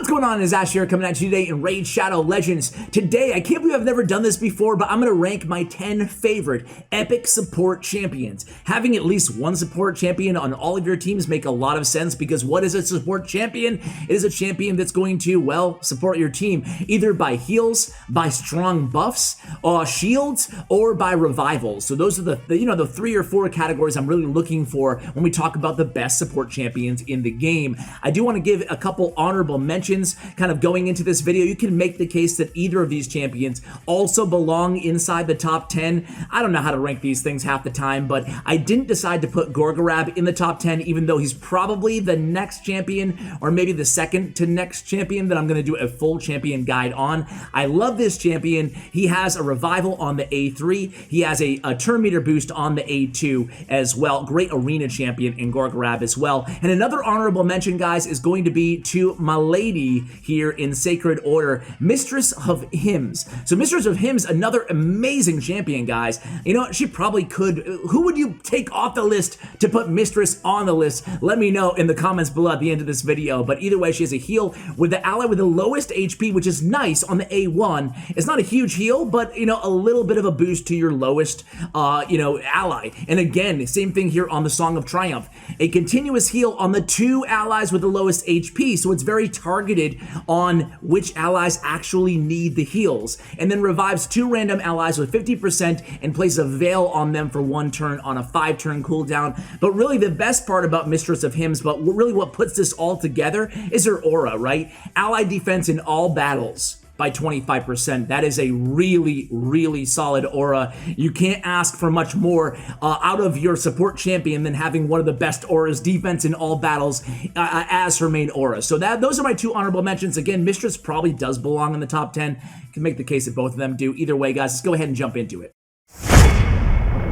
going on? It's Ash here coming at you today in Raid Shadow Legends. Today, I can't believe I've never done this before, but I'm going to rank my 10 favorite epic support champions. Having at least one support champion on all of your teams make a lot of sense because what is a support champion? It is a champion that's going to, well, support your team either by heals, by strong buffs, shields, or by revivals. So those are the 3 or 4 categories I'm really looking for when we talk about the best support champions in the game. I do want to give a couple honorable mentions kind of going into this video. You can make the case that either of these champions also belong inside the top 10. I don't know how to rank these things half the time, but I didn't decide to put Gorgorab in the top 10, even though he's probably the next champion or maybe the second to next champion that I'm going to do a full champion guide on. I love this champion. He has a revival on the A3. He has a turn meter boost on the A2 as well. Great arena champion in Gorgorab as well. And another honorable mention, guys, is going to be to my lady here in Sacred Order, Mistress of Hymns. So Mistress of Hymns, another amazing champion, guys. You know, she probably could, who would you take off the list to put Mistress on the list? Let me know in the comments below at the end of this video. But either way, she has a heal with the ally with the lowest HP, which is nice on the A1. It's not a huge heal, but, you know, a little bit of a boost to your lowest, ally. And again, same thing here on the Song of Triumph. A continuous heal on the 2 allies with the lowest HP, so it's very targeted on which allies actually need the heals, and then revives 2 random allies with 50% and places a veil on them for 1 turn on a 5-turn cooldown. But really the best part about Mistress of Hymns, but really what puts this all together, is her aura, right? Ally defense in all battles by 25%. That is a really, really solid aura. You can't ask for much more out of your support champion than having one of the best auras, defense in all battles, as her main aura. So those are my 2 honorable mentions. Again, Mistress probably does belong in the top 10. You can make the case that both of them do. Either way, guys, let's go ahead and jump into it.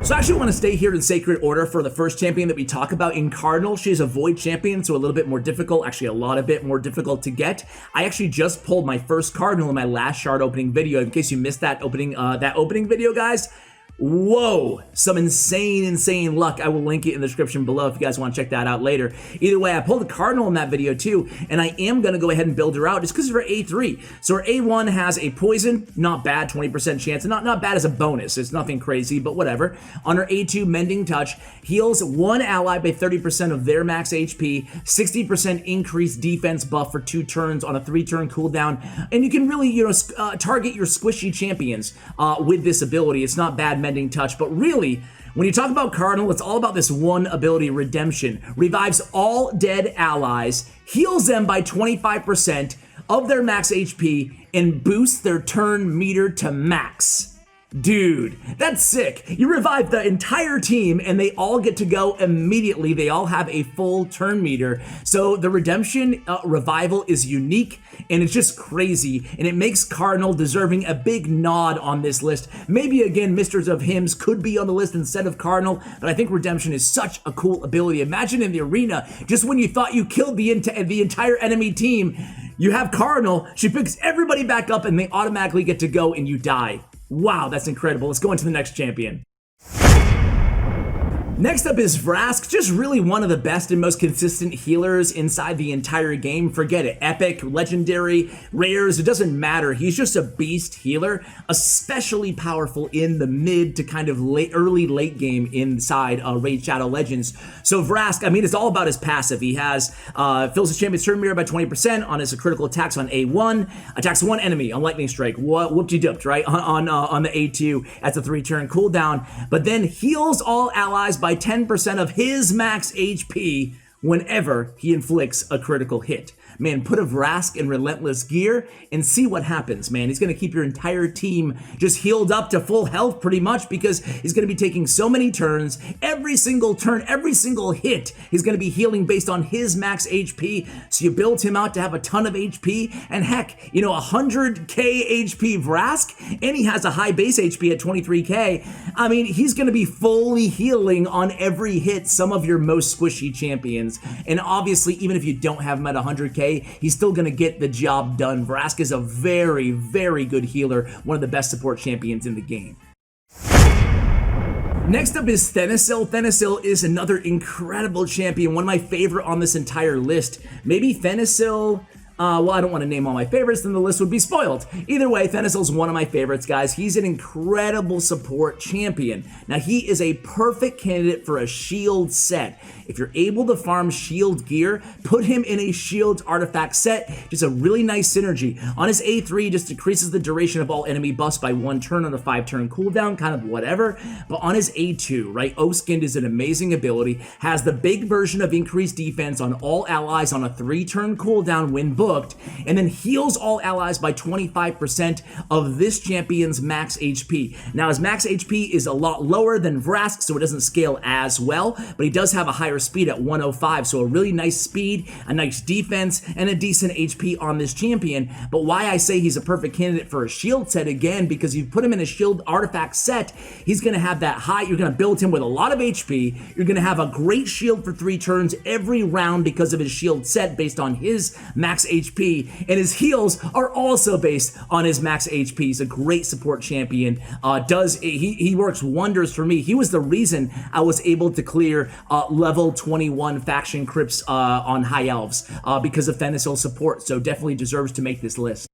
So I actually want to stay here in Sacred Order for the first champion that we talk about in Cardinal. She is a Void champion, so a little bit more difficult, actually a lot of bit more difficult to get. I actually just pulled my first Cardinal in my last shard opening video. In case you missed that opening video, guys. Whoa, some insane luck. I will link it in the description below if you guys want to check that out later. Either way, I pulled a Cardinal in that video too, and I am going to go ahead and build her out just because of her A3. So her A1 has a poison, not bad, 20% chance, and not bad as a bonus. It's nothing crazy, but whatever. On her A2, Mending Touch, heals 1 ally by 30% of their max HP, 60% increased defense buff for 2 turns on a 3-turn cooldown, and you can really, target your squishy champions with this ability. It's not bad Mending Touch, but really, when you talk about Cardinal, it's all about this one ability, Redemption. Revives all dead allies, heals them by 25% of their max HP, and boosts their turn meter to max. Dude, that's sick. You revive the entire team and they all get to go immediately. They all have a full turn meter. So the Redemption revival is unique and it's just crazy. And it makes Cardinal deserving a big nod on this list. Maybe again, Mistress of Hymns could be on the list instead of Cardinal, but I think Redemption is such a cool ability. Imagine in the arena, just when you thought you killed the entire enemy team, you have Cardinal, she picks everybody back up and they automatically get to go and you die. Wow, that's incredible. Let's go into the next champion. Next up is Braska, just really one of the best and most consistent healers inside the entire game. Forget it, epic, legendary, rares, it doesn't matter. He's just a beast healer, especially powerful in the mid to kind of early late game inside Raid Shadow Legends. So Braska, I mean, it's all about his passive. He has, fills his champion's turn meter by 20% on his critical attacks on A1, attacks 1 enemy on Lightning Strike, whoop-de-dooped, right, on the A2, that's a 3-turn cooldown, but then heals all allies by 10% of his max HP whenever he inflicts a critical hit. Man, put a Braska in Relentless Gear and see what happens, man. He's going to keep your entire team just healed up to full health pretty much because he's going to be taking so many turns. Every single turn, every single hit, he's going to be healing based on his max HP. So you build him out to have a ton of HP. And heck, 100k HP Braska, and he has a high base HP at 23k. I mean, he's going to be fully healing on every hit some of your most squishy champions. And obviously, even if you don't have him at 100k, he's still going to get the job done. Braska is a very, very good healer, one of the best support champions in the game. Next up is Sentinel. Sentinel is another incredible champion, one of my favorite on this entire list. Maybe Sentinel well, I don't want to name all my favorites, then the list would be spoiled. Either way, Sentinel's one of my favorites, guys. He's an incredible support champion. Now, he is a perfect candidate for a shield set. If you're able to farm shield gear, put him in a shield artifact set. Just a really nice synergy. On his A3, he just decreases the duration of all enemy buffs by 1 turn on a 5-turn cooldown, kind of whatever. But on his A2, right, O-Skinned is an amazing ability, has the big version of increased defense on all allies on a 3-turn cooldown when booked, and then heals all allies by 25% of this champion's max HP. Now, his max HP is a lot lower than Braska, so it doesn't scale as well, but he does have a higher speed at 105, so a really nice speed, a nice defense, and a decent HP on this champion. But why I say he's a perfect candidate for a shield set, again, because you put him in a shield artifact set, he's going to have that high, you're going to build him with a lot of HP, you're going to have a great shield for 3 turns every round because of his shield set based on his max HP, and his heals are also based on his max HP. He's a great support champion. He works wonders for me. He was the reason I was able to clear level 21 faction crypts on High Elves because of Sentinel's support, so definitely deserves to make this list.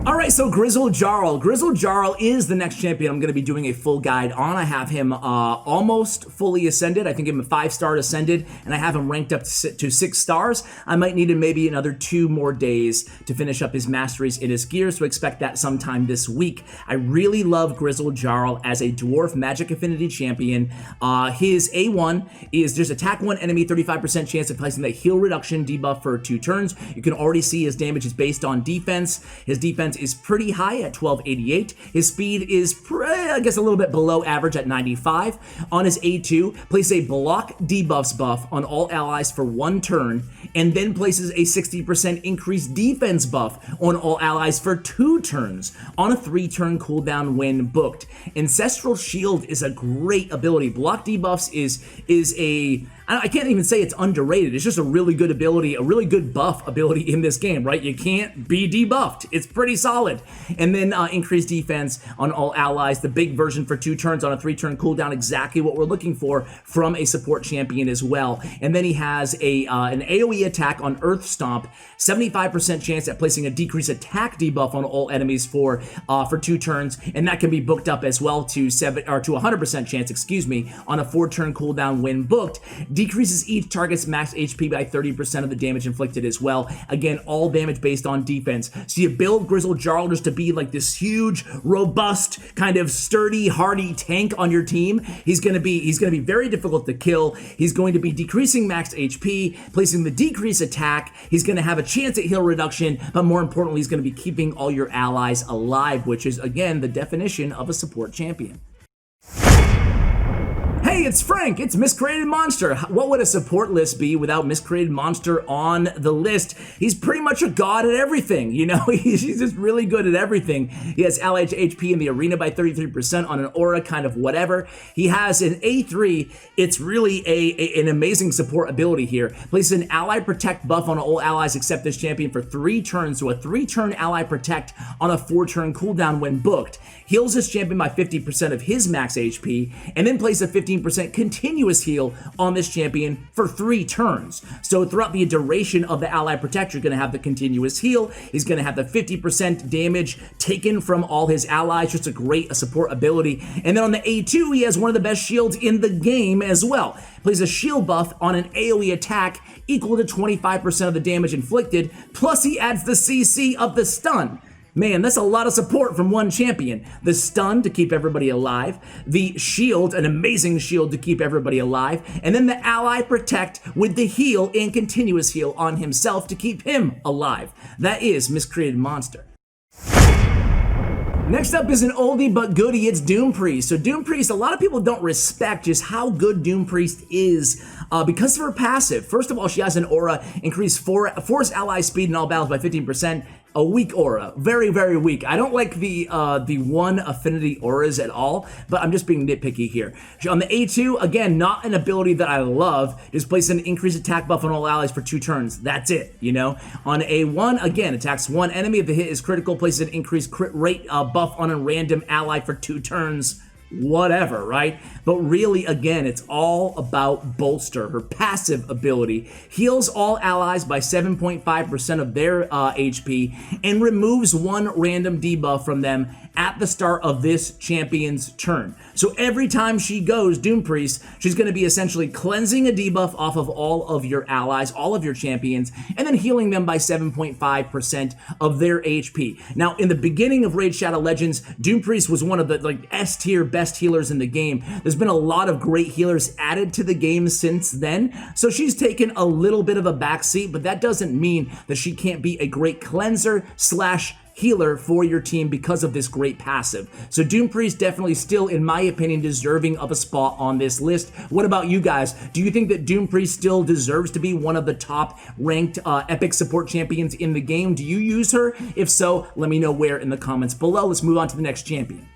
Alright, so Grizzle Jarl. Grizzle Jarl is the next champion I'm going to be doing a full guide on. I have him almost fully ascended. I think I'm a 5-star ascended, and I have him ranked up to 6 stars. I might need him maybe another 2 more days to finish up his masteries in his gear, so expect that sometime this week. I really love Grizzle Jarl as a dwarf magic affinity champion. His A1 is just attack 1 enemy, 35% chance of placing the heal reduction debuff for 2 turns. You can already see his damage is based on defense. His defense is pretty high at 1288. His speed is, I guess, a little bit below average at 95. On his A2, place a block debuffs buff on all allies for 1 turn, and then places a 60% increased defense buff on all allies for 2 turns on a 3-turn cooldown when booked. Ancestral Shield is a great ability. Block debuffs is a, I can't even say it's underrated. It's just a really good ability, a really good buff ability in this game, right? You can't be debuffed. It's pretty solid. And then increased defense on all allies, the big version for 2 turns on a 3-turn cooldown, exactly what we're looking for from a support champion as well. And then he has an AoE attack on Earth Stomp, 75% chance at placing a decreased attack debuff on all enemies for 2 turns, and that can be booked up as well to 100% chance, excuse me, on a 4-turn cooldown when booked. Decreases each target's max HP by 30% of the damage inflicted as well. Again, all damage based on defense. So you build Grizzle Jarl just to be like this huge, robust, kind of sturdy, hardy tank on your team. He's gonna be very difficult to kill. He's going to be decreasing max HP, placing the decrease attack. He's gonna have a chance at heal reduction, but more importantly, he's gonna be keeping all your allies alive, which is, again, the definition of a support champion. Hey, it's Frank, it's Miscreant Monster. What would a support list be without Miscreant Monster on the list? He's pretty much a god at everything, you know? He's just really good at everything. He has allied HP in the arena by 33% on an aura, kind of whatever. He has an A3, it's really an amazing support ability here. Places an ally protect buff on all allies except this champion for 3 turns, so a 3-turn ally protect on a 4-turn cooldown when booked. Heals this champion by 50% of his max HP, and then places a 15% continuous heal on this champion for 3 turns. So throughout the duration of the ally protect, you're going to have the continuous heal. He's going to have the 50% damage taken from all his allies. Just a great support ability. And then on the A2, he has one of the best shields in the game as well. Plays a shield buff on an AoE attack equal to 25% of the damage inflicted, plus he adds the CC of the stun. Man, that's a lot of support from one champion. The stun to keep everybody alive, the shield, an amazing shield to keep everybody alive, and then the ally protect with the heal and continuous heal on himself to keep him alive. That is Miscreant Monster. Next up is an oldie but goodie, it's Doom Priest. So Doom Priest, a lot of people don't respect just how good Doom Priest is because of her passive. First of all, she has an aura, increase force ally speed in all battles by 15%. A weak aura, very, very weak. I don't like the 1 affinity auras at all, but I'm just being nitpicky here. On the A2, again, not an ability that I love. Just place an increased attack buff on all allies for 2 turns. That's it, you know? On A1, again, attacks 1 enemy. If the hit is critical, places an increased crit rate buff on a random ally for 2 turns. whatever, right? But really, again, it's all about Bolster. Her passive ability heals all allies by 7.5% of their HP and removes one random debuff from them at the start of this champion's turn. So every time she goes Doom Priest, she's going to be essentially cleansing a debuff off of all of your allies, all of your champions, and then healing them by 7.5% of their HP. Now, in the beginning of Raid Shadow Legends, Doom Priest was one of the S tier best healers in the game. There's been a lot of great healers added to the game since then, so she's taken a little bit of a backseat, but that doesn't mean that she can't be a great cleanser slash healer for your team because of this great passive. So Doom Priest definitely still, in my opinion, deserving of a spot on this list. What about you guys? Do you think that Doom Priest still deserves to be one of the top ranked epic support champions in the game? Do you use her? If so, let me know where in the comments below. Let's move on to the next champion.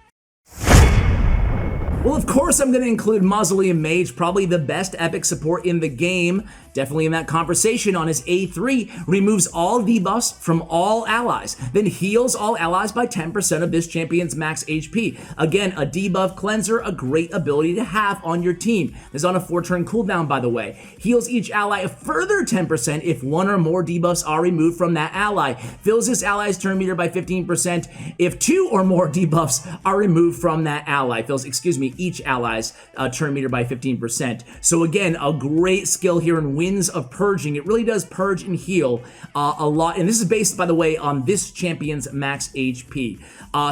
Well, of course, I'm going to include Mausoleum Age, probably the best epic support in the game. Definitely in that conversation on his A3, removes all debuffs from all allies, then heals all allies by 10% of this champion's max HP. Again, a debuff cleanser, a great ability to have on your team. This is on a 4-turn cooldown, by the way. Heals each ally a further 10% if one or more debuffs are removed from that ally. Fills this ally's turn meter by 15% if 2 or more debuffs are removed from that ally. Fills, each ally's turn meter by 15%. So again, a great skill here in Winds of Purging. It really does purge and heal a lot, and this is based, by the way, on this champion's max HP.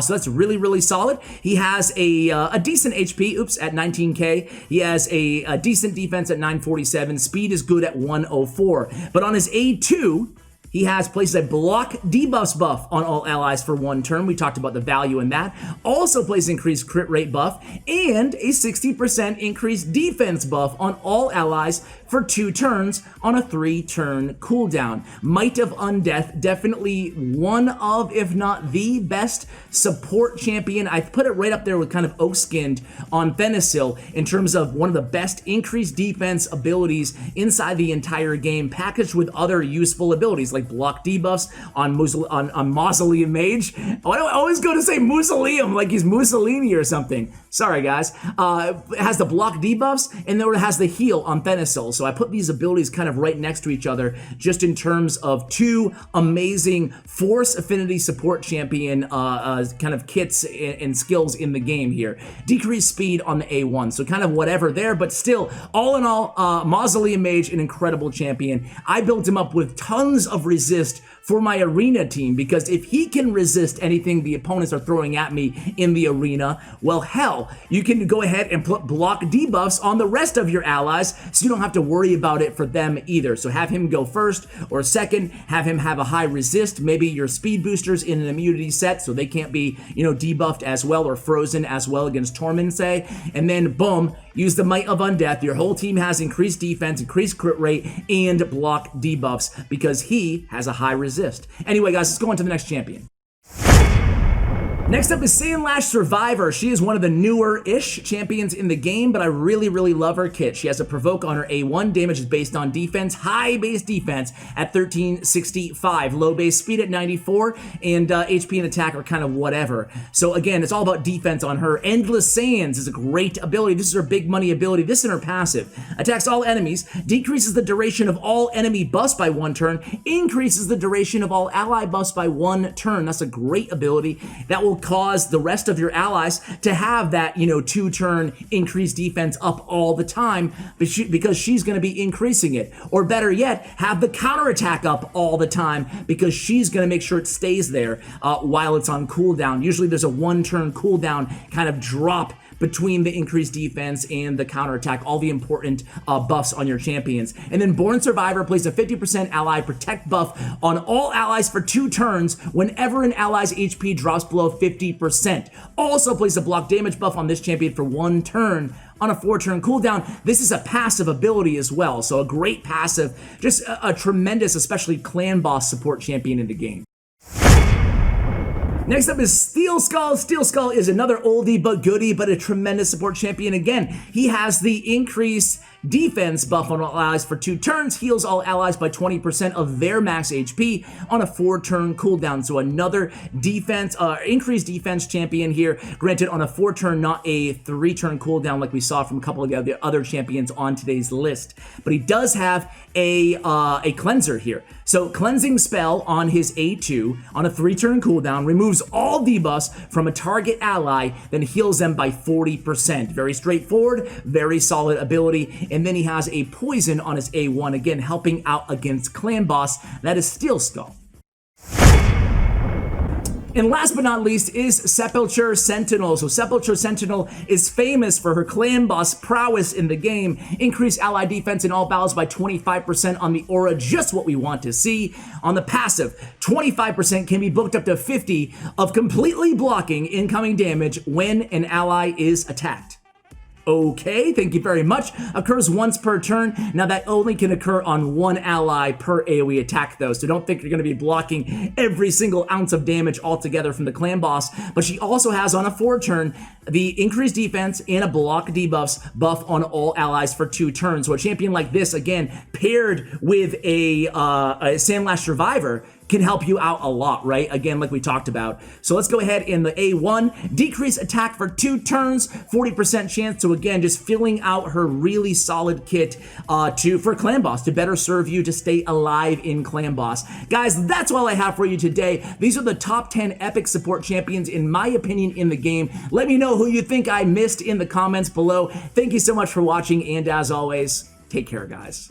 So that's really, really solid. He has a decent HP, at 19k. He has a decent defense at 947. Speed is good at 104. But on his A2, he has places a block debuffs buff on all allies for 1 turn. We talked about the value in that. Also places increased crit rate buff and a 60% increased defense buff on all allies for 2 turns on a 3-turn cooldown. Might of Undeath, definitely one of, if not the best support champion. I put it right up there with kind of Oak-Skinned on Fenisil in terms of one of the best increased defense abilities inside the entire game, packaged with other useful abilities like block debuffs on Mausoleum Age. Oh, I always go to say Mausoleum like he's Mussolini or something. Sorry, guys. It has the block debuffs, and then it has the heal on Fenisil. So I put these abilities kind of right next to each other just in terms of 2 amazing Force Affinity support champion kind of kits and skills in the game here. Decreased speed on the A1, so kind of whatever there, but still, all in all, Mausoleum Age, an incredible champion. I built him up with tons of resist for my arena team, because if he can resist anything the opponents are throwing at me in the arena, well, hell, you can go ahead and put block debuffs on the rest of your allies, so you don't have to worry about it for them either. So have him go first or second, have him have a high resist, maybe your speed boosters in an immunity set so they can't be, debuffed as well or frozen as well against Tormund, say, and then boom, use the Might of Undeath. Your whole team has increased defense, increased crit rate, and block debuffs because he has a high resist. Anyway, guys, let's go on to the next champion. Next up is Sandlash Survivor. She is one of the newer-ish champions in the game, but I really, really love her kit. She has a Provoke on her A1. Damage is based on defense. High base defense at 1365. Low base speed at 94. And HP and attack are kind of whatever. So again, it's all about defense on her. Endless Sands is a great ability. This is her big money ability. This is her passive. Attacks all enemies. Decreases the duration of all enemy buffs by 1 turn. Increases the duration of all ally buffs by 1 turn. That's a great ability. That will cause the rest of your allies to have that, 2-turn increased defense up all the time because she's going to be increasing it. Or better yet, have the counterattack up all the time because she's going to make sure it stays there while it's on cooldown. Usually there's a 1-turn cooldown kind of drop between the increased defense and the counterattack, all the important buffs on your champions. And then Born Survivor plays a 50% ally protect buff on all allies for 2 turns whenever an ally's HP drops below 50%. Also plays a block damage buff on this champion for 1 turn on a 4-turn cooldown. This is a passive ability as well, so a great passive, just a tremendous, especially clan boss support champion in the game. Next up is Steel Skull. Steel Skull is another oldie but goodie, but a tremendous support champion again. He has the increased defense buff on all allies for 2 turns, heals all allies by 20% of their max HP on a 4-turn cooldown. So another defense, increased defense champion here, granted on a 4-turn, not a 3-turn cooldown like we saw from a couple of the other champions on today's list. But he does have a cleanser here. So cleansing spell on his A2 on a 3-turn cooldown removes all debuffs from a target ally, then heals them by 40%. Very straightforward, very solid ability. And then he has a poison on his A1, again helping out against clan boss, that is Steel Skull. And last but not least is Sepulture Sentinel. So Sepulture Sentinel is famous for her clan boss prowess in the game. Increase ally defense in all battles by 25% on the aura, just what we want to see. On the passive, 25% can be booked up to 50 of completely blocking incoming damage when an ally is attacked. Okay, thank you very much. Occurs once per turn. Now that only can occur on 1 ally per AoE attack though, so don't think you're going to be blocking every single ounce of damage altogether from the clan boss. But she also has on a 4-turn the increased defense and a block debuffs buff on all allies for 2 turns. So a champion like this, again, paired with a Sandlash Survivor, can help you out a lot, right? Again, like we talked about. So let's go ahead in the A1, decrease attack for 2 turns, 40% chance. So again, just filling out her really solid kit for Clan Boss to better serve you to stay alive in Clan Boss. Guys, that's all I have for you today. These are the top 10 epic support champions in my opinion in the game. Let me know who you think I missed in the comments below. Thank you so much for watching, and as always, take care, guys.